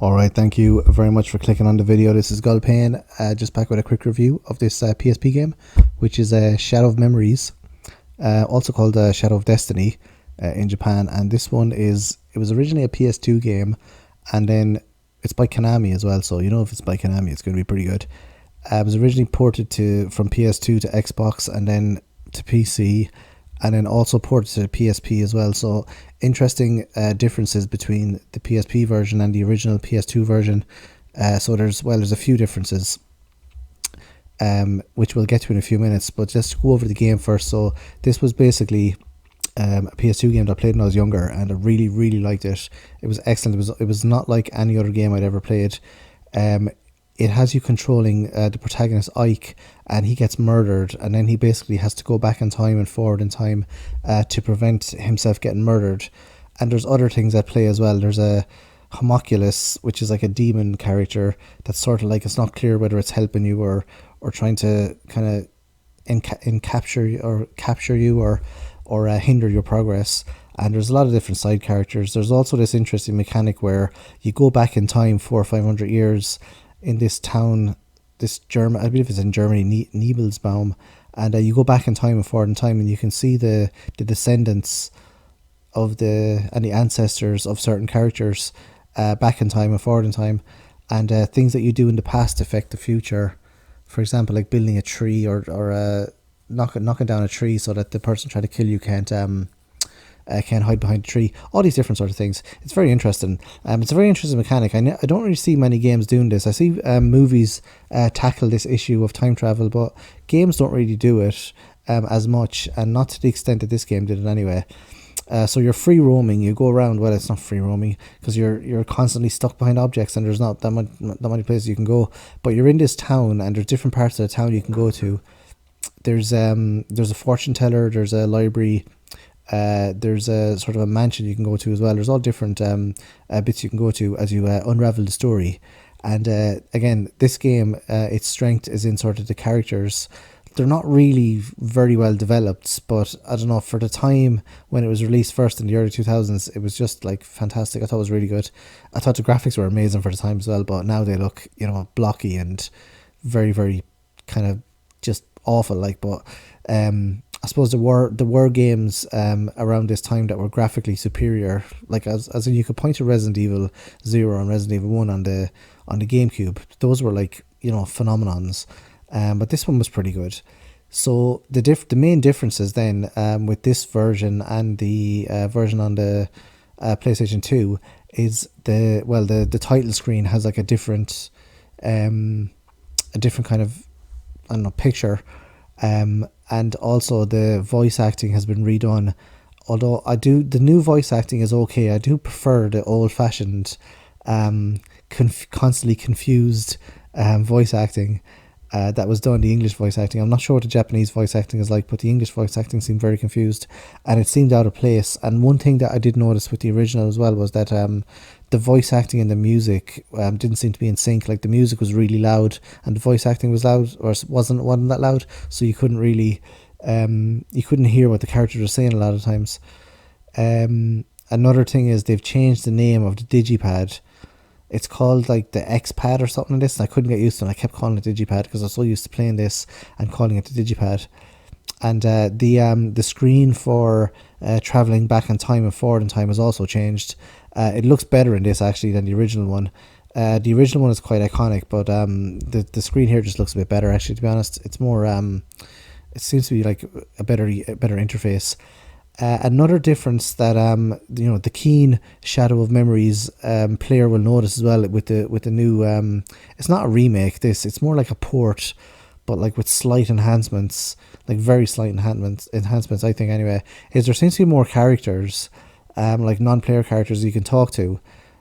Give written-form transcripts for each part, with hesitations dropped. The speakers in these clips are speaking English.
Alright, thank you very much for clicking on the video. This is Gulpain, just back with a quick review of this PSP game, which is Shadow of Memories, also called Shadow of Destiny in Japan. And this one it was originally a PS2 game, and then it's by Konami as well, so you know if it's by Konami it's going to be pretty good. It was originally ported from PS2 to Xbox and then to PC, and then also ported to PSP as well. So interesting differences between the PSP version and the original PS2 version. So there's a few differences, which we'll get to in a few minutes. But just to go over the game first. So this was basically a PS2 game that I played when I was younger, and I really liked it. It was excellent. It was not like any other game I'd ever played. It has you controlling the protagonist Ike, and he gets murdered, and then he basically has to go back in time and forward in time to prevent himself getting murdered. And there's other things at play as well. There's a homunculus, which is like a demon character that's sort of like, it's not clear whether it's helping you or trying to kind of capture you or hinder your progress. And there's a lot of different side characters. There's also this interesting mechanic where you go back in time 400 or 500 years in this town, I believe it's in Germany, Nebelsbaum, and you go back in time and forward in time, and you can see the descendants of the ancestors of certain characters back in time and forward in time, and things that you do in the past affect the future. For example, like building a tree or knocking down a tree so that the person trying to kill you can't hide behind a tree. All these different sort of things. It's very interesting. It's a very interesting mechanic. I don't really see many games doing this. I see movies tackle this issue of time travel, but games don't really do it as much, and not to the extent that this game did it anyway. So you're free roaming. You go around. Well, it's not free roaming because you're constantly stuck behind objects, and there's not that many places you can go. But you're in this town, and there's different parts of the town you can go to. There's a fortune teller. There's a library. There's a sort of a mansion you can go to as well. There's all different bits you can go to as you unravel the story. And again, this game, its strength is in sort of the characters. They're not really very well developed, but I don't know, for the time when it was released first in the early 2000s, it was just like fantastic. I thought it was really good. I thought the graphics were amazing for the time as well, but now they look, blocky and very kind of just awful. But I suppose there were games around this time that were graphically superior. Like as in, you could point to Resident Evil 0 and Resident Evil 1 on the GameCube. Those were like, phenomenons. But this one was pretty good. So the main differences then with this version and the version on the PlayStation 2 is the title screen has like a different kind of, I don't know, picture. And also the voice acting has been redone. Although the new voice acting is okay. I do prefer the old-fashioned, constantly confused voice acting that was done, the English voice acting. I'm not sure what the Japanese voice acting is like, but the English voice acting seemed very confused, and it seemed out of place. And one thing that I did notice with the original as well was that the voice acting and the music didn't seem to be in sync. Like the music was really loud and the voice acting was loud, or wasn't that loud, so you couldn't really you couldn't hear what the characters were saying a lot of times. Another thing is they've changed the name of the digipad. It's called like the X-Pad or something like this, and I couldn't get used to it. I kept calling it digipad because I was so used to playing this and calling it the digipad. And the screen for traveling back in time and forward in time has also changed. It looks better in this actually than the original one. The original one is quite iconic, but the screen here just looks a bit better actually, to be honest. It's more it seems to be like a better interface. Another difference that the keen Shadow of Memories player will notice as well with the new it's not a remake, it's more like a port, but like with slight enhancements, like very slight enhancements I think anyway, is there seems to be more characters, like non-player characters you can talk to,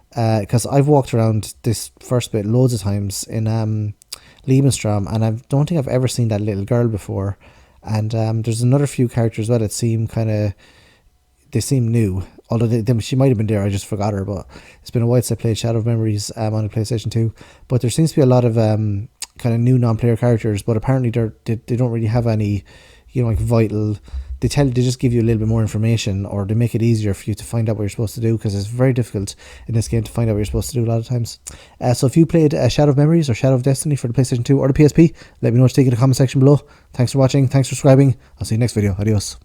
because I've walked around this first bit loads of times in Lebensraum, and I don't think I've ever seen that little girl before. And there's another few characters as well that seem they seem new, although she might have been there, I just forgot her. But it's been a while since I played Shadow of Memories on the PlayStation 2. But there seems to be a lot of kind of new non-player characters, but apparently they don't really have any, like vital they just give you a little bit more information, or they make it easier for you to find out what you're supposed to do, because it's very difficult in this game to find out what you're supposed to do a lot of times. So if you played Shadow of Memories or Shadow of Destiny for the PlayStation 2 or the PSP, let me know what you think in the comment section below. Thanks for watching, thanks for subscribing. I'll see you next video. Adios.